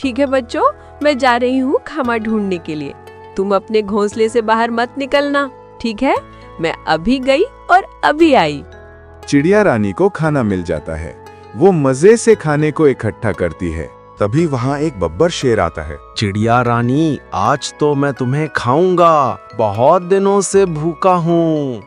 ठीक है बच्चों, मैं जा रही हूँ खाना ढूंढने के लिए। तुम अपने घोंसले से बाहर मत निकलना, ठीक है? मैं अभी गई और अभी आई। चिड़िया रानी को खाना मिल जाता है। वो मजे से खाने को इकट्ठा करती है। तभी वहाँ एक बब्बर शेर आता है। चिड़िया रानी, आज तो मैं तुम्हें खाऊंगा, बहुत दिनों से भूखा हूँ।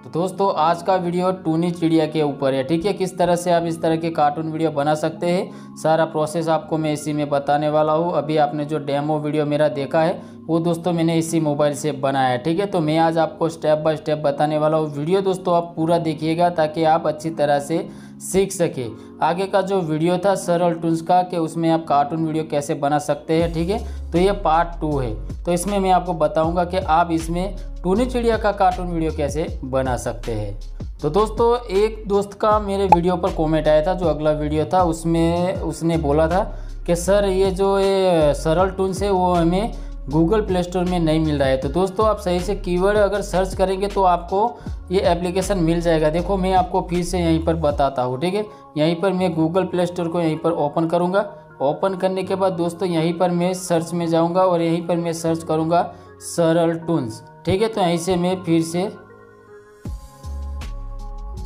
तो दोस्तों, आज का वीडियो टूनी चिड़िया के ऊपर है, ठीक है? किस तरह से आप इस तरह के कार्टून वीडियो बना सकते हैं, सारा प्रोसेस आपको मैं इसी में बताने वाला हूँ। अभी आपने जो डेमो वीडियो मेरा देखा है वो दोस्तों मैंने इसी मोबाइल से बनाया है, ठीक है? तो मैं आज आपको स्टेप बाय स्टेप बताने वाला हूँ। वीडियो दोस्तों आप पूरा देखिएगा ताकि आप अच्छी तरह से सीख सके। आगे का जो वीडियो था सरल टूल्स का, कि उसमें आप कार्टून वीडियो कैसे बना सकते हैं, ठीक है? तो ये पार्ट 2 है। तो इसमें मैं आपको बताऊंगा कि आप इसमें टूनी चिड़िया का कार्टून वीडियो कैसे बना सकते हैं। तो दोस्तों, एक दोस्त का मेरे वीडियो पर कमेंट आया था, जो अगला वीडियो था उसमें उसने बोला था कि सर ये जो ये सरल टूल्स है वो हमें गूगल प्ले स्टोर में नहीं मिल रहा है। तो दोस्तों, आप सही से कीवर्ड अगर सर्च करेंगे तो आपको ये एप्लीकेशन मिल जाएगा। देखो, मैं आपको फिर से यहीं पर बताता हूँ, ठीक है? यहीं पर मैं गूगल प्ले स्टोर को यहीं पर ओपन करूँगा। ओपन करने के बाद दोस्तों यहीं पर मैं सर्च में जाऊँगा और यहीं पर मैं सर्च करूँगा सरल टूल्स, ठीक है? तो यहीं से मैं फिर से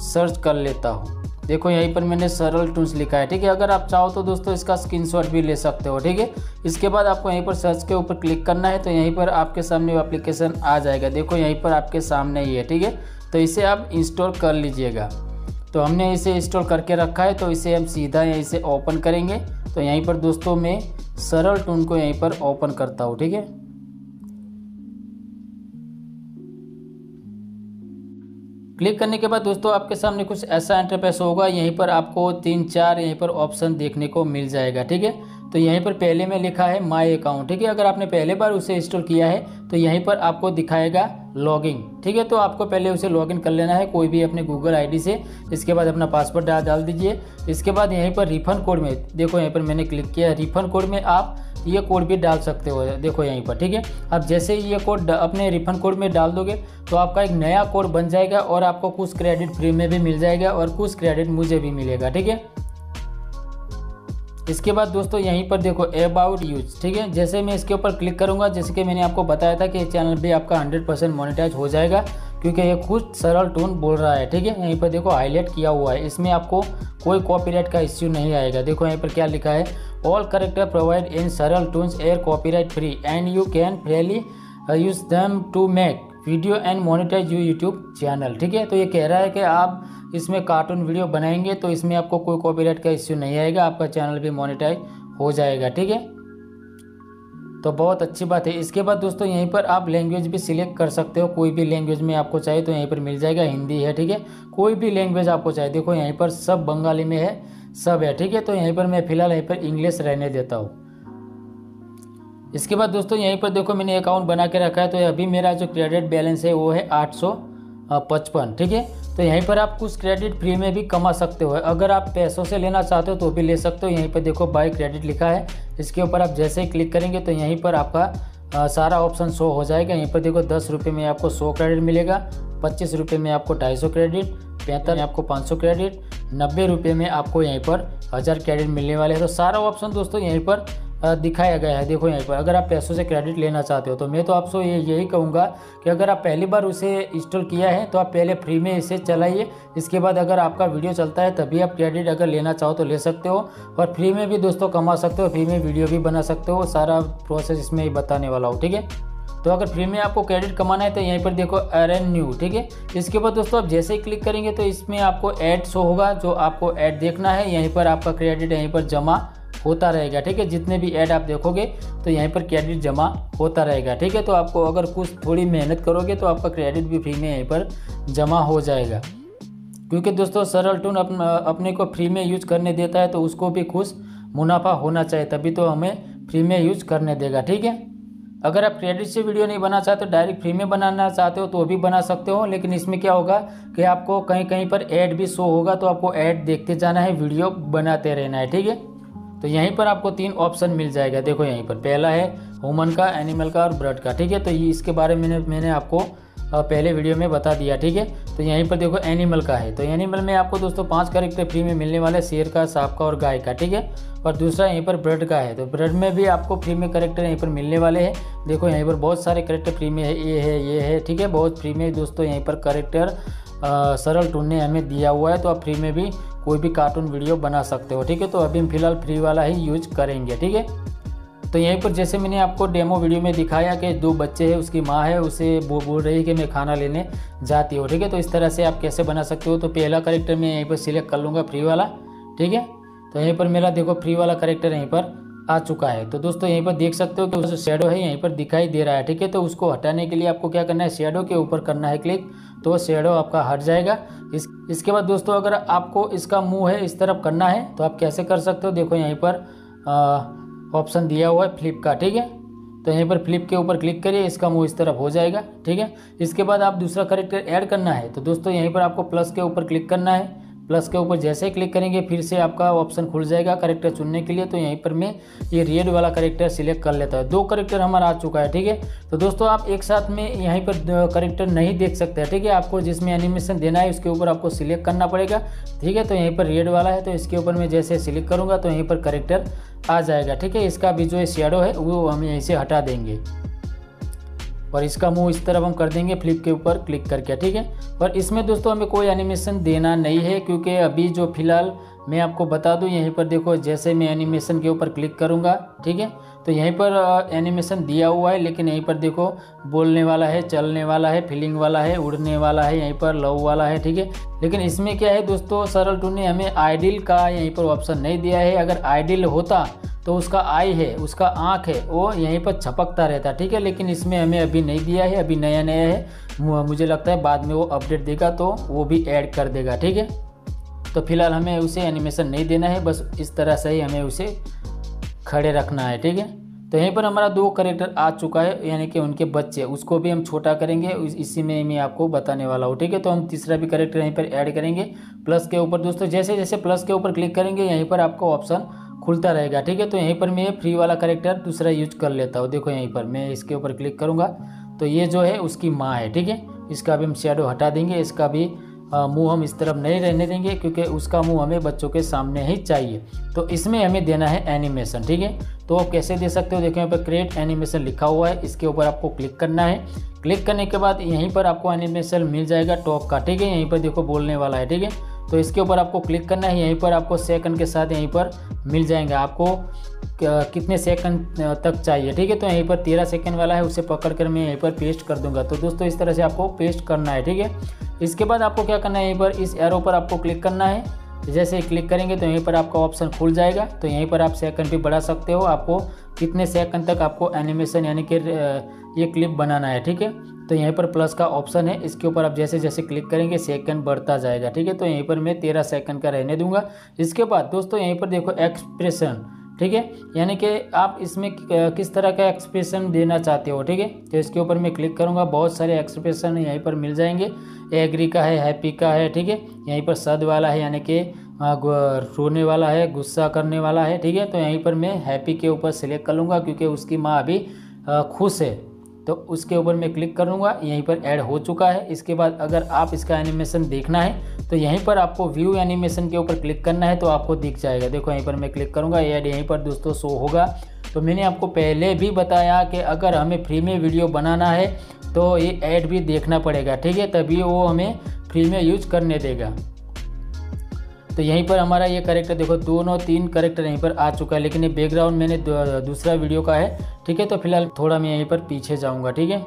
सर्च कर लेता हूँ। देखो, यहीं पर मैंने सरल टूल्स लिखा है, ठीक है? अगर आप चाहो तो दोस्तों इसका स्क्रीनशॉट भी ले सकते हो, ठीक है? इसके बाद आपको यहीं पर सर्च के ऊपर क्लिक करना है, तो यहीं पर आपके सामने वो एप्लीकेशन आ जाएगा। देखो, यहीं पर आपके सामने ही है, ठीक है? तो इसे आप इंस्टॉल कर लीजिएगा। तो हमने इसे इंस्टॉल करके रखा है, तो इसे हम सीधा यहीं से ओपन करेंगे। तो यहीं पर दोस्तों मैं सरल टूल को यहीं पर ओपन करता हूँ, ठीक है? क्लिक करने के बाद दोस्तों आपके सामने कुछ ऐसा इंटरफेस होगा। यहीं पर आपको 3-4 यहीं पर ऑप्शन देखने को मिल जाएगा, ठीक है? तो यहीं पर पहले में लिखा है माय अकाउंट, ठीक है? अगर आपने पहले बार उसे इंस्टॉल किया है तो यहीं पर आपको दिखाएगा लॉगिन, ठीक है? तो आपको पहले उसे लॉगिन कर लेना है कोई भी अपने गूगल आईडी से। इसके बाद अपना पासवर्ड डाल दीजिए। इसके बाद यहीं पर रिफंड कोड में देखो, यहीं पर मैंने क्लिक किया है। रिफंड कोड में आप ये कोड भी डाल सकते हो, देखो यहीं पर, ठीक है? अब जैसे ही ये कोड अपने रिफंड कोड में डाल दोगे तो आपका एक नया कोड बन जाएगा और आपको कुछ क्रेडिट फ्री में भी मिल जाएगा और कुछ क्रेडिट मुझे भी मिलेगा, ठीक है? इसके बाद दोस्तों यहीं पर देखो अबाउट यूज, ठीक है? जैसे मैं इसके ऊपर क्लिक करूंगा, जैसे कि मैंने आपको बताया था कि ये चैनल भी आपका 100% मोनेटाइज हो जाएगा, क्योंकि ये खुद सरल टून बोल रहा है, ठीक है? यहीं पर देखो हाईलाइट किया हुआ है, इसमें आपको कोई कॉपीराइट का इश्यू नहीं आएगा। देखो यहीं पर क्या लिखा है, ऑल कैरेक्टर प्रोवाइड इन सरल toons are copyright free and you can freely use them to make video and monetize you YouTube channel, ठीक है? तो ये कह रहा है कि आप इसमें कार्टून वीडियो बनाएंगे तो इसमें आपको कोई कॉपीराइट का इश्यू नहीं आएगा, आपका चैनल भी मोनेटाइज हो जाएगा, ठीक है? तो बहुत अच्छी बात है। इसके बाद दोस्तों यहीं पर आप लैंग्वेज भी सिलेक्ट कर सकते हो, कोई भी लैंग्वेज में आपको चाहिए तो यहीं पर मिल जाएगा। हिंदी है, ठीक है? कोई भी लैंग्वेज आपको चाहिए, देखो यहीं पर सब बंगाली में है, सब है, ठीक है? तो यहीं पर मैं फिलहाल यहीं पर इंग्लिश रहने देता हूँ। इसके बाद दोस्तों यहीं पर देखो मैंने अकाउंट बना के रखा है, तो अभी मेरा जो क्रेडिट बैलेंस है वो है 855, ठीक है? तो यहीं पर आप कुछ क्रेडिट फ्री में भी कमा सकते हो। अगर आप पैसों से लेना चाहते हो तो भी ले सकते हो। यहीं पर देखो बाय क्रेडिट लिखा है, इसके ऊपर आप जैसे ही क्लिक करेंगे तो यहीं पर आपका सारा ऑप्शन शो हो जाएगा। यहीं पर देखो 10 रुपये में आपको 100 क्रेडिट मिलेगा, 25 रुपये में आपको 250 क्रेडिट, 75 में आपको 500 क्रेडिट, 90 रुपये में आपको यहीं पर 1000 क्रेडिट मिलने वाले हैं। तो सारा ऑप्शन दोस्तों यहीं पर दिखाया गया है। देखो यहीं पर अगर आप पैसों से क्रेडिट लेना चाहते हो तो मैं तो आपसे यही कहूँगा कि अगर आप पहली बार उसे इंस्टॉल किया है तो आप पहले फ्री में इसे चलाइए। इसके बाद अगर आपका वीडियो चलता है तभी आप क्रेडिट अगर लेना चाहो तो ले सकते हो, और फ्री में भी दोस्तों कमा सकते हो, फ्री में वीडियो भी बना सकते हो। सारा प्रोसेस इसमें ही बताने वाला हूँ, ठीक है? तो अगर फ्री में आपको क्रेडिट कमाना है तो यहीं पर देखो अर्न न्यू, ठीक है? इसके बाद दोस्तों आप जैसे ही क्लिक करेंगे तो इसमें आपको ऐड शो होगा, जो आपको ऐड देखना है। यहीं पर आपका क्रेडिट यहीं पर जमा होता रहेगा, ठीक है? जितने भी ऐड आप देखोगे तो यहीं पर क्रेडिट जमा होता रहेगा, ठीक है? तो आपको अगर कुछ थोड़ी मेहनत करोगे तो आपका क्रेडिट भी फ्री में यहीं पर जमा हो जाएगा, क्योंकि दोस्तों सरल टून अपने को फ्री में यूज करने देता है तो उसको भी कुछ मुनाफा होना चाहिए, तभी तो हमें फ्री में यूज करने देगा, ठीक है? अगर आप क्रेडिट से वीडियो नहीं बना चाहते, डायरेक्ट फ्री में बनाना चाहते हो तो भी बना सकते हो, लेकिन इसमें क्या होगा कि आपको कहीं कहीं पर ऐड भी शो होगा, तो आपको ऐड देखते जाना है, वीडियो बनाते रहना है, ठीक है? तो यहीं पर आपको 3 ऑप्शन मिल जाएगा। देखो यहीं पर पहला है ह्यूमन का, एनिमल का और बर्ड का, ठीक है? तो ये इसके बारे में मैंने आपको पहले वीडियो में बता दिया, ठीक है। तो यहीं पर देखो एनिमल का है, तो एनिमल में आपको दोस्तों 5 कैरेक्टर फ्री में मिलने वाले, शेर का, सांप का और गाय का, ठीक है। और दूसरा यहीं पर ब्रेड का है, तो ब्रेड में भी आपको फ्री में कैरेक्टर यहीं पर मिलने वाले हैं। देखो यहीं पर बहुत सारे कैरेक्टर फ्री में है, ये है, ठीक है। बहुत फ्री में दोस्तों यहीं पर कैरेक्टर सरल टून ने हमें दिया हुआ है, तो आप फ्री में भी कोई भी कार्टून वीडियो बना सकते हो, ठीक है। तो अभी हम फिलहाल फ्री वाला ही यूज करेंगे, ठीक है। तो यहीं पर जैसे मैंने आपको डेमो वीडियो में दिखाया कि 2 बच्चे हैं, उसकी माँ है, उसे बोल रही है कि मैं खाना लेने जाती हूँ, ठीक है। तो इस तरह से आप कैसे बना सकते हो। तो पहला कैरेक्टर मैं यहीं पर सिलेक्ट कर लूँगा, फ्री वाला, ठीक है। तो यहीं पर मेरा देखो फ्री वाला कैरेक्टर यहीं पर आ चुका है। तो दोस्तों यहीं पर देख सकते हो कि जो शेडो है यहीं पर दिखाई दे रहा है, ठीक है। तो उसको हटाने के लिए आपको क्या करना है, शेडो के ऊपर करना है क्लिक, तो शेडो आपका हट जाएगा। इसके बाद दोस्तों अगर आपको इसका मुंह है इस तरफ करना है तो आप कैसे कर सकते हो। देखो यहीं पर ऑप्शन दिया हुआ है फ्लिप का, ठीक है। तो यहीं पर फ्लिप के ऊपर क्लिक करिए, इसका मुंह इस तरफ हो जाएगा, ठीक है। इसके बाद आप दूसरा कैरेक्टर ऐड करना है, तो दोस्तों यहीं पर आपको प्लस के ऊपर क्लिक करना है। प्लस के ऊपर जैसे ही क्लिक करेंगे फिर से आपका ऑप्शन खुल जाएगा कैरेक्टर चुनने के लिए। तो यहीं पर मैं ये रेड वाला कैरेक्टर सिलेक्ट कर लेता हूँ। 2 कैरेक्टर हमारा आ चुका है, ठीक है। तो दोस्तों आप एक साथ में यहीं पर कैरेक्टर नहीं देख सकते, ठीक है। आपको जिसमें एनिमेशन देना है उसके ऊपर आपको सिलेक्ट करना पड़ेगा, ठीक है। तो यहीं पर रेड वाला है, तो इसके ऊपर मैं जैसे सिलेक्ट करूँगा तो यहीं पर कैरेक्टर आ जाएगा, ठीक है। इसका भी जो शेडो है वो हम यहीं से हटा देंगे और इसका मुंह इस तरफ हम कर देंगे फ्लिप के ऊपर क्लिक करके, ठीक है। और इसमें दोस्तों हमें कोई एनिमेशन देना नहीं है, क्योंकि अभी जो फिलहाल मैं आपको बता दूं, यहीं पर देखो जैसे मैं एनिमेशन के ऊपर क्लिक करूंगा, ठीक है। तो यहीं पर एनिमेशन दिया हुआ है, लेकिन यहीं पर देखो बोलने वाला है, चलने वाला है, फीलिंग वाला है, उड़ने वाला है, यहीं पर लव वाला है, ठीक है। लेकिन इसमें क्या है दोस्तों, सरल टून ने हमें आइडियल का यहीं पर ऑप्शन नहीं दिया है। अगर आइडियल होता तो उसका आई है, उसका आँख है, वो यहीं पर छपकता रहता, ठीक है। लेकिन इसमें हमें अभी नहीं दिया है, अभी नया नया है। मुझे लगता है बाद में वो अपडेट देगा तो वो भी ऐड कर देगा, ठीक है। तो फिलहाल हमें उसे एनिमेशन नहीं देना है, बस इस तरह से ही हमें उसे खड़े रखना है, ठीक है। तो यहीं पर हमारा 2 कैरेक्टर आ चुका है, यानी कि उनके बच्चे, उसको भी हम छोटा करेंगे, इसी में मैं आपको बताने वाला हूँ, ठीक है। तो हम तीसरा भी कैरेक्टर यहीं पर ऐड करेंगे प्लस के ऊपर। दोस्तों जैसे जैसे प्लस के ऊपर क्लिक करेंगे यहीं पर आपको ऑप्शन खुलता रहेगा, ठीक है। तो यहीं पर मैं फ्री वाला कैरेक्टर दूसरा यूज कर लेता हूँ। देखो यहीं पर मैं इसके ऊपर क्लिक करूँगा तो ये जो है उसकी माँ है, ठीक है। इसका भी हम शेडो हटा देंगे, इसका भी मुंह हम इस तरफ नहीं रहने देंगे, क्योंकि उसका मुंह हमें बच्चों के सामने ही चाहिए। तो इसमें हमें देना है एनिमेशन, ठीक है। तो आप कैसे दे सकते हो, देखो यहाँ पर क्रिएट एनिमेशन लिखा हुआ है, इसके ऊपर आपको क्लिक करना है। क्लिक करने के बाद यहीं पर आपको एनिमेशन मिल जाएगा टॉप का, ठीक है। यहीं पर देखो बोलने वाला है, ठीक है। तो इसके ऊपर आपको क्लिक करना है, यहीं पर आपको सेकंड के साथ यहीं पर मिल जाएंगे, आपको कितने सेकंड तक चाहिए, ठीक है। तो यहीं पर 13 सेकंड वाला है, उसे पकड़ कर मैं यहीं पर पेस्ट कर दूंगा। तो दोस्तों इस तरह से आपको पेस्ट करना है, ठीक है। इसके बाद आपको क्या करना है, यहीं पर इस एरो पर आपको क्लिक करना है। जैसे क्लिक करेंगे तो यहीं पर आपका ऑप्शन खुल जाएगा। तो यहीं पर आप सेकंड भी बढ़ा सकते हो, आपको कितने सेकंड तक आपको एनिमेशन यानी कि ये क्लिप बनाना है, ठीक है। तो यहीं पर प्लस का ऑप्शन है, इसके ऊपर आप जैसे जैसे क्लिक करेंगे सेकंड बढ़ता जाएगा, ठीक है। तो यहीं पर मैं 13 सेकंड का रहने दूंगा। इसके बाद दोस्तों यहीं पर देखो एक्सप्रेशन, ठीक है, यानी कि आप इसमें किस तरह का एक्सप्रेशन देना चाहते हो, ठीक है। तो इसके ऊपर मैं क्लिक करूंगा, बहुत सारे एक्सप्रेशन यहीं पर मिल जाएंगे। एग्री का है, हैप्पी का है, ठीक है। यहीं पर सद वाला है, यानी कि रोने वाला है, गुस्सा करने वाला है, ठीक है। तो यहीं पर मैं हैप्पी के ऊपर सिलेक्ट कर लूँगा, क्योंकि उसकी माँ अभी खुश है, तो उसके ऊपर मैं क्लिक करूँगा। यहीं पर ऐड हो चुका है। इसके बाद अगर आप इसका एनिमेशन देखना है तो यहीं पर आपको व्यू एनिमेशन के ऊपर क्लिक करना है, तो आपको दिख जाएगा। देखो यहीं पर मैं क्लिक करूँगा, ऐड यहीं पर दोस्तों शो होगा। तो मैंने आपको पहले भी बताया कि अगर हमें फ्री में वीडियो बनाना है तो ये ऐड भी देखना पड़ेगा, ठीक है, तभी वो हमें फ्री में यूज करने देगा। तो यहीं पर हमारा ये कैरेक्टर देखो 3 कैरेक्टर यहीं पर आ चुका है, लेकिन ये बैकग्राउंड मैंने दूसरा वीडियो का है, ठीक है। तो फिलहाल थोड़ा मैं यहीं पर पीछे जाऊंगा, ठीक है।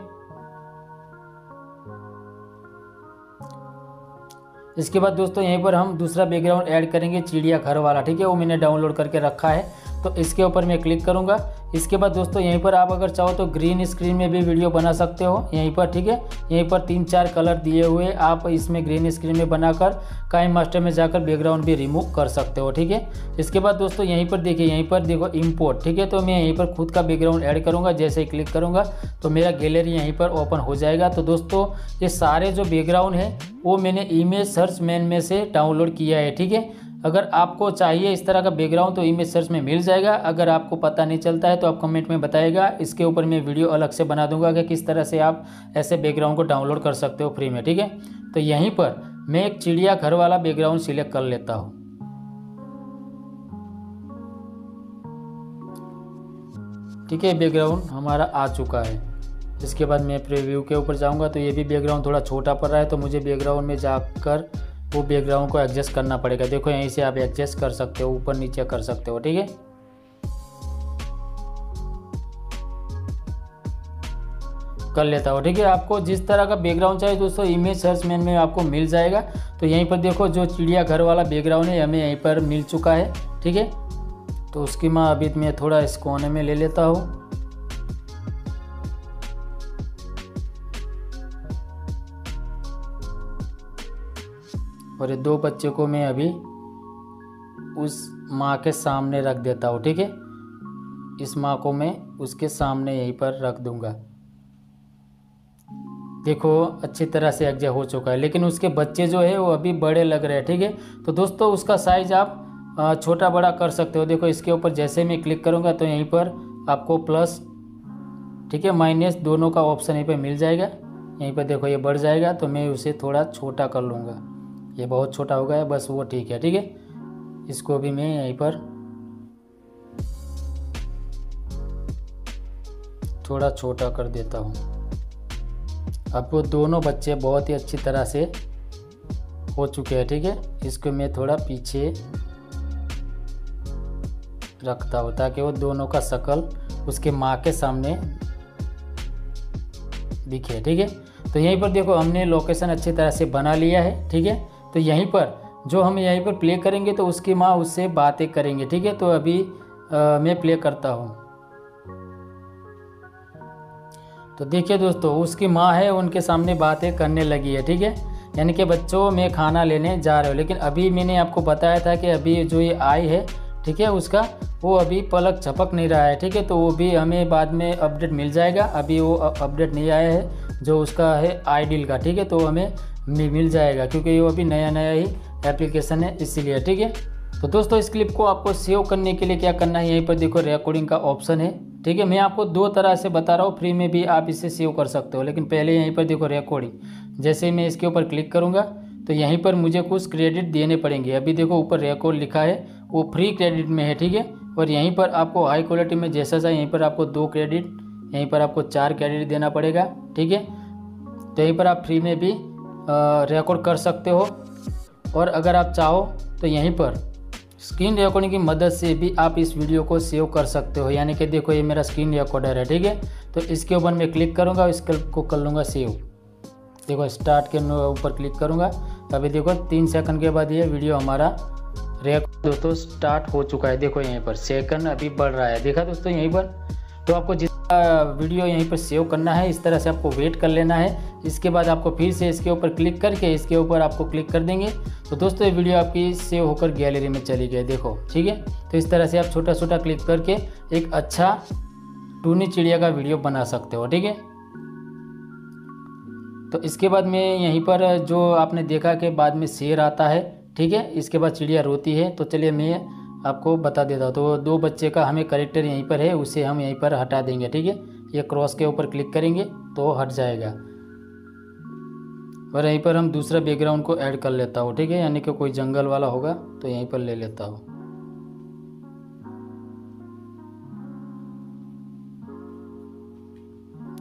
इसके बाद दोस्तों यहीं पर हम दूसरा बैकग्राउंड ऐड करेंगे, चिड़िया घर वाला, ठीक है। वो मैंने डाउनलोड करके रखा है, तो इसके ऊपर मैं क्लिक करूंगा। इसके बाद दोस्तों यहीं पर आप अगर चाहो तो ग्रीन स्क्रीन में भी वीडियो बना सकते हो यहीं पर, ठीक है। यहीं पर 3-4 कलर दिए हुए, आप इसमें ग्रीन स्क्रीन में बनाकर काइम मास्टर में जाकर बैकग्राउंड भी रिमूव कर सकते हो, ठीक है। इसके बाद दोस्तों यहीं पर देखिए, यहीं पर देखो इंपोर्ट, ठीक है। तो मैं यहीं पर खुद का बैकग्राउंड ऐड करूँगा। जैसे ही क्लिक करूँगा तो मेरा गैलरी यहीं पर ओपन हो जाएगा। तो दोस्तों ये सारे जो बैकग्राउंड है वो मैंने इमेज सर्च मैन में से डाउनलोड किया है, ठीक है। अगर आपको चाहिए इस तरह का बैकग्राउंड तो इमेज सर्च में मिल जाएगा। अगर आपको पता नहीं चलता है तो आप कमेंट में बताइएगा, इसके ऊपर मैं वीडियो अलग से बना दूंगा कि किस तरह से आप ऐसे बैकग्राउंड को डाउनलोड कर सकते हो फ्री में, ठीक है। तो यहीं पर मैं एक चिड़िया घर वाला बैकग्राउंड सिलेक्ट कर लेता हूँ। ठीक है, बैकग्राउंड हमारा आ चुका है। इसके बाद मैं प्रीव्यू के ऊपर जाऊंगा तो ये भी बैकग्राउंड थोड़ा छोटा पड़ रहा है, तो मुझे बैकग्राउंड में जाकर वो बैकग्राउंड को एडजस्ट करना पड़ेगा। देखो यहीं से आप एडजस्ट कर सकते हो, ऊपर नीचे कर सकते हो, ठीक है। कर लेता हूँ, ठीक है। आपको जिस तरह का बैकग्राउंड चाहिए दोस्तों इमेज सर्च में आपको मिल जाएगा। तो यहीं पर देखो जो चिड़िया घर वाला बैकग्राउंड है हमें यहीं पर मिल चुका है, ठीक है। तो उसकी मैं अभी मैं थोड़ा इस कोने में ले लेता हूँ। और ये दो बच्चे को मैं अभी उस माँ के सामने रख देता हूँ, ठीक है। इस माँ को मैं उसके सामने यहीं पर रख दूंगा। देखो अच्छी तरह से एडजस्ट हो चुका है, लेकिन उसके बच्चे जो है वो अभी बड़े लग रहे हैं, ठीक है। तो दोस्तों उसका साइज आप छोटा बड़ा कर सकते हो। देखो इसके ऊपर जैसे मैं क्लिक करूँगा तो यहीं पर आपको प्लस, ठीक है, माइनस दोनों का ऑप्शन यहीं पे मिल जाएगा। यहीं पर देखो ये बढ़ जाएगा तो मैं उसे थोड़ा छोटा कर लूँगा। ये बहुत छोटा हो गया है, बस वो ठीक है, ठीक है। इसको भी मैं यहीं पर थोड़ा छोटा कर देता हूँ। अब वो दोनों बच्चे बहुत ही अच्छी तरह से हो चुके हैं, ठीक है। इसको मैं थोड़ा पीछे रखता हूँ ताकि वो दोनों का शक्ल उसके माँ के सामने दिखे, ठीक है। तो यहीं पर देखो हमने लोकेशन अच्छी तरह से बना लिया है, ठीक है। तो यहीं पर जो हम यहीं पर प्ले करेंगे तो उसकी माँ उससे बातें करेंगे, ठीक है। तो अभी मैं प्ले करता हूँ। तो देखिए दोस्तों उसकी माँ है उनके सामने बातें करने लगी है, ठीक है। यानी कि बच्चों मैं खाना लेने जा रहे हो, लेकिन अभी मैंने आपको बताया था कि अभी जो ये आई है, ठीक है, उसका वो अभी पलक झपक नहीं रहा है, ठीक है। तो वो भी हमें बाद में अपडेट मिल जाएगा। अभी वो अपडेट नहीं आया है जो उसका है आइडियल का, ठीक है। तो हमें मिल जाएगा क्योंकि वो अभी नया नया ही एप्लीकेशन है इसीलिए, ठीक है। तो दोस्तों इस क्लिप को आपको सेव करने के लिए क्या करना है, यहीं पर देखो रिकॉर्डिंग का ऑप्शन है, ठीक है। मैं आपको दो तरह से बता रहा हूँ, फ्री में भी आप इसे सेव कर सकते हो, लेकिन पहले यहीं पर देखो रिकॉर्डिंग। जैसे मैं इसके ऊपर क्लिक करूँगा तो यहीं पर मुझे कुछ क्रेडिट देने पड़ेंगे। अभी देखो ऊपर रिकॉर्ड लिखा है, वो फ्री क्रेडिट में है, ठीक है। और यहीं पर आपको हाई क्वालिटी में जैसा चाहिए यहीं पर आपको 2 क्रेडिट, यहीं पर आपको 4 क्रेडिट देना पड़ेगा, ठीक है। तो यहीं पर आप फ्री में भी रिकॉर्ड कर सकते हो। और अगर आप चाहो तो यहीं पर स्क्रीन रिकॉर्डिंग की मदद से भी आप इस वीडियो को सेव कर सकते हो। यानी कि देखो ये मेरा स्क्रीन रिकॉर्डर है, ठीक है। तो इसके ऊपर मैं क्लिक करूँगा, इस क्लिप को कर लूँगा सेव। देखो स्टार्ट के ऊपर क्लिक करूँगा, अभी देखो 3 सेकंड के बाद ये वीडियो हमारा रिकॉर्ड दोस्तों स्टार्ट हो चुका है। देखो यहीं पर सेकंड अभी बढ़ रहा है, देखा दोस्तों यहीं पर। तो आपको जितना वीडियो यहीं पर सेव करना है इस तरह से आपको वेट कर लेना है। इसके बाद आपको फिर से इसके ऊपर क्लिक करके इसके ऊपर आपको क्लिक कर देंगे तो दोस्तों ये वीडियो आपकी सेव होकर गैलरी में चली गई, देखो, ठीक है। तो इस तरह से आप छोटा छोटा क्लिक करके एक अच्छा टूनी चिड़िया का वीडियो बना सकते हो, ठीक है। तो इसके बाद में यहीं पर जो आपने देखा कि बाद में शेर आता है, ठीक है। इसके बाद चिड़िया रोती है। तो चलिए मैं आपको बता देता हूँ। तो 2 बच्चे का हमें कैरेक्टर यहीं पर है, उसे हम यहीं पर हटा देंगे, ठीक है। ये क्रॉस के ऊपर क्लिक करेंगे तो हट जाएगा। और यहीं पर हम दूसरा बैकग्राउंड को ऐड कर लेता हूँ, ठीक है। यानी कि कोई जंगल वाला होगा तो यहीं पर ले लेता हूँ।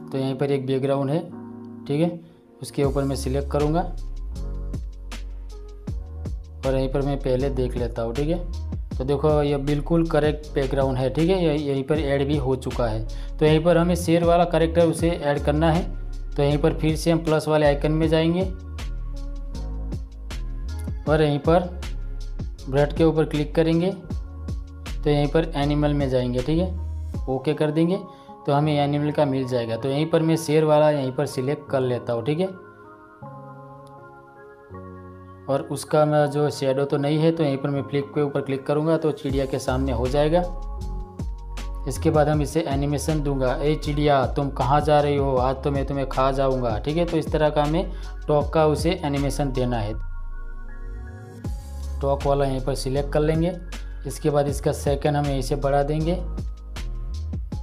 तो यहीं पर एक बैकग्राउंड है, ठीक है। उसके ऊपर मैं सिलेक्ट करूँगा और यहीं पर मैं पहले देख लेता हूँ, ठीक है। तो देखो ये बिल्कुल करेक्ट बैकग्राउंड है, ठीक है। यहीं पर ऐड भी हो चुका है। तो यहीं पर हमें शेर वाला कैरेक्टर उसे ऐड करना है। तो यहीं पर फिर से हम प्लस वाले आइकन में जाएंगे और यहीं पर ब्रैड के ऊपर क्लिक करेंगे तो यहीं पर एनिमल में जाएंगे, ठीक है। ओके कर देंगे तो हमें एनिमल का मिल जाएगा। तो यहीं पर मैं शेर वाला यहीं पर सिलेक्ट कर लेता हूँ, ठीक है। और उसका मैं जो शेडो तो नहीं है तो यहीं पर मैं फ्लिप के ऊपर क्लिक करूँगा तो चिड़िया के सामने हो जाएगा। इसके बाद हम इसे एनिमेशन दूंगा, ए चिड़िया तुम कहाँ जा रही हो, आज तो मैं तुम्हें खा जाऊँगा, ठीक है। तो इस तरह का हमें टॉक का उसे एनिमेशन देना है। स्टॉक वाला यहीं पर सिलेक्ट कर लेंगे। इसके बाद इसका सेकंड हम यहीं से बढ़ा देंगे,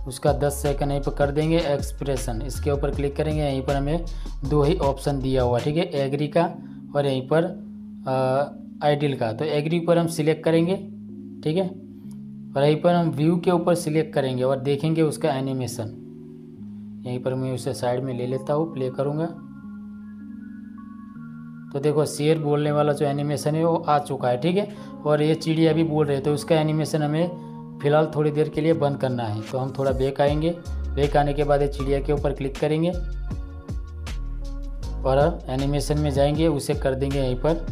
उसका 10 सेकंड यहीं पर कर देंगे। एक्सप्रेशन इसके ऊपर क्लिक करेंगे, यहीं पर हमें 2 ही ऑप्शन दिया हुआ, ठीक है, एग्री का और यहीं पर आइडियल का। तो एग्री पर हम सिलेक्ट करेंगे, ठीक है, और यहीं पर हम व्यू के ऊपर सिलेक्ट करेंगे और देखेंगे उसका एनिमेशन। यहीं पर मैं उसे साइड में ले लेता हूँ, प्ले करूँगा तो देखो शेर बोलने वाला जो एनिमेशन है वो आ चुका है, ठीक है, और ये चिड़िया भी बोल रहे, तो उसका एनिमेशन हमें फ़िलहाल थोड़ी देर के लिए बंद करना है। तो हम थोड़ा बैक आएंगे, बैक आने के बाद ये चिड़िया के ऊपर क्लिक करेंगे और एनिमेशन में जाएंगे, उसे कर देंगे यहीं पर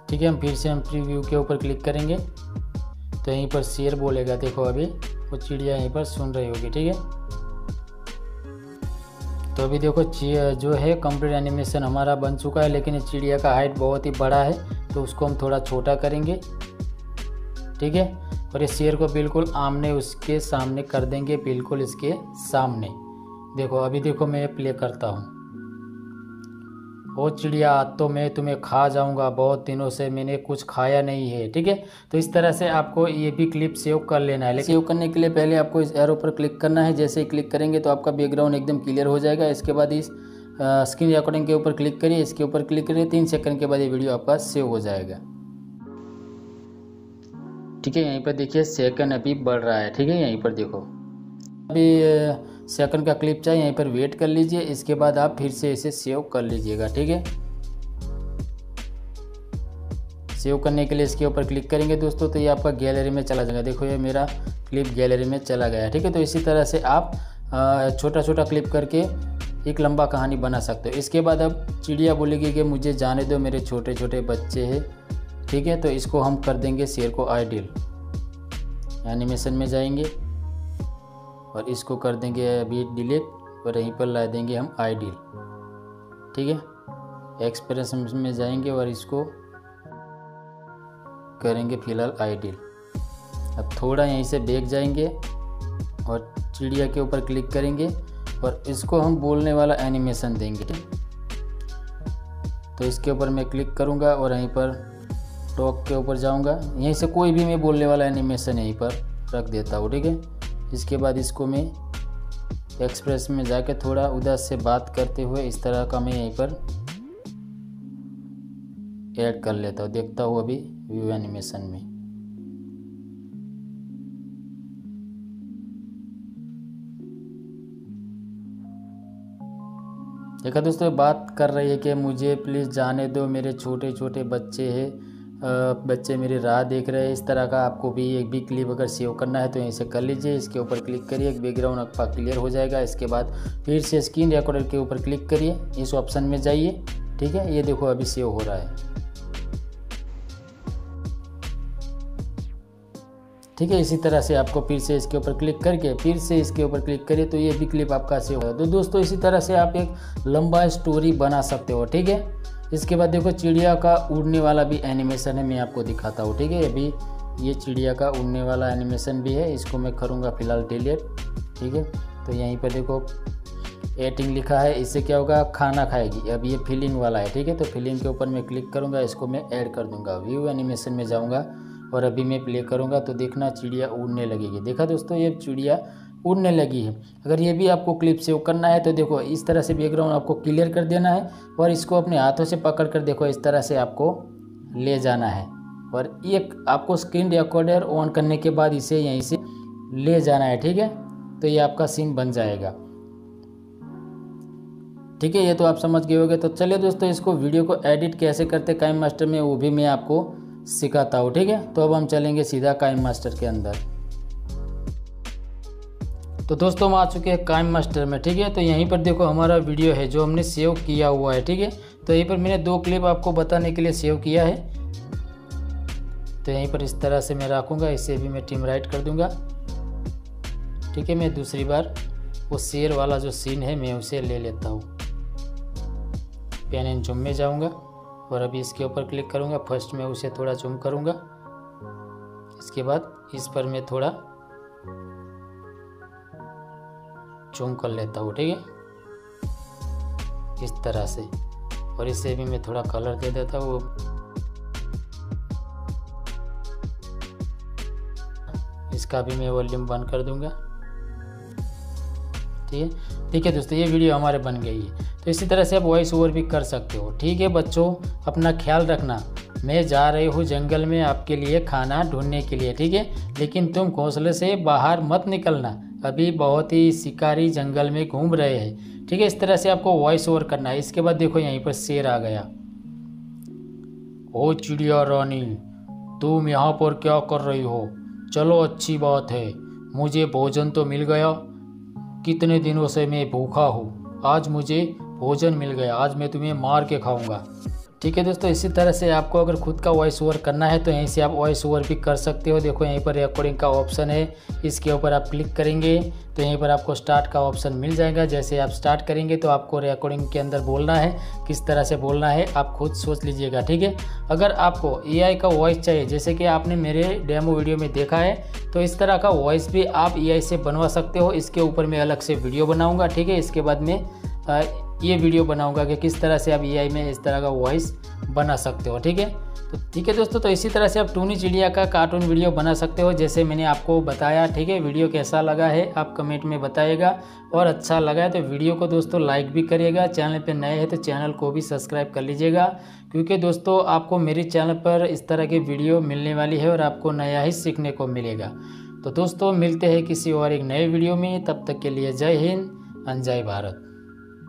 ठीक है। हम फिर से हम प्रीव्यू के ऊपर क्लिक करेंगे तो यहीं पर शेर बोलेगा, देखो अभी वो चिड़िया यहीं पर सुन रही होगी, ठीक है। तो अभी देखो जो है कंप्लीट एनिमेशन हमारा बन चुका है, लेकिन इस चिड़िया का हाइट बहुत ही बड़ा है तो उसको हम थोड़ा छोटा करेंगे, ठीक है, और इस शेर को बिल्कुल आमने उसके सामने कर देंगे, बिल्कुल इसके सामने। देखो अभी देखो मैं प्ले करता हूँ, ओ चिड़िया तो मैं तुम्हें खा जाऊंगा, बहुत दिनों से मैंने कुछ खाया नहीं है, ठीक है। तो इस तरह से आपको ये भी क्लिप सेव कर लेना है, लेकिन सेव करने के लिए पहले आपको इस एरो पर क्लिक करना है। जैसे ही क्लिक करेंगे तो आपका बैकग्राउंड एकदम क्लियर हो जाएगा। इसके बाद इस स्क्रीन रिकॉर्डिंग के ऊपर क्लिक करिए, इसके ऊपर क्लिक करिए, 3 सेकंड के बाद ये वीडियो आपका सेव हो जाएगा, ठीक है। यहीं पर देखिए सेकंड अभी बढ़ रहा है, ठीक है, यहीं पर देखो अभी सेकंड का क्लिप चाहिए, यहीं पर वेट कर लीजिए। इसके बाद आप फिर से इसे सेव कर लीजिएगा, ठीक है। सेव करने के लिए इसके ऊपर क्लिक करेंगे दोस्तों तो ये आपका गैलरी में चला जाएगा। देखो ये मेरा क्लिप गैलरी में चला गया, ठीक है। तो इसी तरह से आप छोटा छोटा क्लिप करके एक लंबा कहानी बना सकते हो। इसके बाद अब चिड़िया बोलेगी कि मुझे जाने दो, मेरे छोटे छोटे बच्चे हैं, ठीक है। तो इसको हम कर देंगे शेर को आइडियल, एनिमेशन में जाएंगे और इसको कर देंगे अभी डिलीट और यहीं पर ला देंगे हम आइडियल, ठीक है। एक्सप्रेशन में जाएंगे और इसको करेंगे फिलहाल आइडियल। अब थोड़ा यहीं से बैक जाएंगे और चिड़िया के ऊपर क्लिक करेंगे और इसको हम बोलने वाला एनिमेशन देंगे। तो इसके ऊपर मैं क्लिक करूँगा और यहीं पर टॉक के ऊपर जाऊँगा, यहीं से कोई भी मैं बोलने वाला एनिमेशन यहीं पर रख देता हूँ, ठीक है। इसके बाद इसको मैं एक्सप्रेस में जाके थोड़ा उधर से बात करते हुए इस तरह का मैं यहीं पर ऐड कर लेता हूँ। देखता हूँ अभी व्यू एनिमेशन में, देखा दोस्तों बात कर रही है कि मुझे प्लीज़ जाने दो, मेरे छोटे छोटे बच्चे हैं, बच्चे मेरी राह देख रहे हैं। इस तरह का आपको भी एक भी क्लिप अगर सेव करना है तो यहीं से कर लीजिए। इसके ऊपर क्लिक करिए, बैकग्राउंड आपका क्लियर हो जाएगा। इसके बाद फिर से स्क्रीन रिकॉर्डर के ऊपर क्लिक करिए, इस ऑप्शन में जाइए, ठीक है। ये देखो अभी सेव हो रहा है, ठीक है। इसी तरह से आपको फिर से इसके ऊपर क्लिक करके फिर से इसके ऊपर क्लिक करिए तो ये भी क्लिप आपका सेव होगा। तो दोस्तों इसी तरह से आप एक लंबा स्टोरी बना सकते हो, ठीक है। इसके बाद देखो चिड़िया का उड़ने वाला भी एनिमेशन है, मैं आपको दिखाता हूँ, ठीक है। अभी ये चिड़िया का उड़ने वाला एनिमेशन भी है, इसको मैं करूँगा फिलहाल डिलीट, ठीक है। तो यहीं पर देखो एटिंग लिखा है, इससे क्या होगा खाना खाएगी। अब ये फीलिंग वाला है, ठीक है। तो फीलिंग के ऊपर मैं क्लिक करूँगा, इसको मैं ऐड कर दूँगा, व्यू एनिमेशन में जाऊँगा और अभी मैं प्ले करूँगा तो देखना चिड़िया उड़ने लगेगी। देखा दोस्तों ये चिड़िया उड़ने लगी है। अगर ये भी आपको क्लिप सेव करना है तो देखो इस तरह से बैकग्राउंड आपको क्लियर कर देना है और इसको अपने हाथों से पकड़ कर देखो इस तरह से आपको ले जाना है और एक आपको स्क्रीन रिकॉर्डर ऑन करने के बाद इसे यहीं से ले जाना है, ठीक है। तो ये आपका सीन बन जाएगा, ठीक है। ये तो आप समझ गए होंगे। तो चलिए दोस्तों इसको वीडियो को एडिट कैसे करते काइम मास्टर में वो भी मैं आपको सिखाता हूँ, ठीक है। तो अब हम चलेंगे सीधा काइम मास्टर के अंदर। तो दोस्तों हम आ चुके हैं काइम मास्टर में, ठीक है। तो यहीं पर देखो हमारा वीडियो है जो हमने सेव किया हुआ है, ठीक है। तो यहीं पर मैंने 2 क्लिप आपको बताने के लिए सेव किया है। तो यहीं पर इस तरह से मैं रखूँगा, इसे भी मैं टिम राइट कर दूँगा, ठीक है। मैं दूसरी बार वो शेर वाला जो सीन है मैं उसे ले लेता हूँ, पेन एंड जूम में जाऊँगा और अभी इसके ऊपर क्लिक करूँगा। फर्स्ट में उसे थोड़ा जूम करूँगा, इसके बाद इस पर मैं थोड़ा जूम कर लेता हूँ, ठीक है, इस तरह से। और इसे भी मैं थोड़ा कलर दे देता हूँ। इसका भी मैं वॉल्यूम बंद कर दूंगा, ठीक है दोस्तों, ये वीडियो हमारे बन गई है। तो इसी तरह से आप वॉइस ओवर भी कर सकते हो, ठीक है बच्चों। अपना ख्याल रखना, मैं जा रही हूँ जंगल में आपके लिए खाना ढूंढने के लिए, ठीक है, लेकिन तुम घोंसले से बाहर मत निकलना, अभी बहुत ही शिकारी जंगल में घूम रहे हैं, ठीक है। इस तरह से आपको वॉइस ओवर करना है। इसके बाद देखो यहीं पर शेर आ गया। ओ चिड़िया रानी, तुम यहाँ पर क्या कर रही हो? चलो अच्छी बात है, मुझे भोजन तो मिल गया, कितने दिनों से मैं भूखा हूँ, आज मुझे भोजन मिल गया, आज मैं तुम्हें मार के खाऊंगा, ठीक है दोस्तों। इसी तरह से आपको अगर खुद का वॉइस ओवर करना है तो यहीं से आप वॉइस ओवर भी कर सकते हो। देखो यहीं पर रिकॉर्डिंग का ऑप्शन है, इसके ऊपर आप क्लिक करेंगे तो यहीं पर आपको स्टार्ट का ऑप्शन मिल जाएगा। जैसे आप स्टार्ट करेंगे तो आपको रिकॉर्डिंग के अंदर बोलना है, किस तरह से बोलना है आप खुद सोच लीजिएगा, ठीक है। अगर आपको AI का वॉइस चाहिए, जैसे कि आपने मेरे डेमो वीडियो में देखा है, तो इस तरह का वॉइस भी आप AI से बनवा सकते हो। इसके ऊपर मैं अलग से वीडियो बनाऊँगा, ठीक है। इसके बाद में ये वीडियो बनाऊंगा कि किस तरह से आप AI में इस तरह का वॉइस बना सकते हो, ठीक है। तो ठीक है दोस्तों, तो इसी तरह से आप टूनी चिड़िया का कार्टून वीडियो बना सकते हो, जैसे मैंने आपको बताया, ठीक है। वीडियो कैसा लगा है आप कमेंट में बताइएगा, और अच्छा लगा है तो वीडियो को दोस्तों लाइक भी करिएगा। चैनल पे नए हैं तो चैनल को भी सब्सक्राइब कर लीजिएगा, क्योंकि दोस्तों आपको मेरे चैनल पर इस तरह की वीडियो मिलने वाली है और आपको नया ही सीखने को मिलेगा। तो दोस्तों मिलते हैं किसी और एक नए वीडियो में, तब तक के लिए जय हिंद, जय भारत।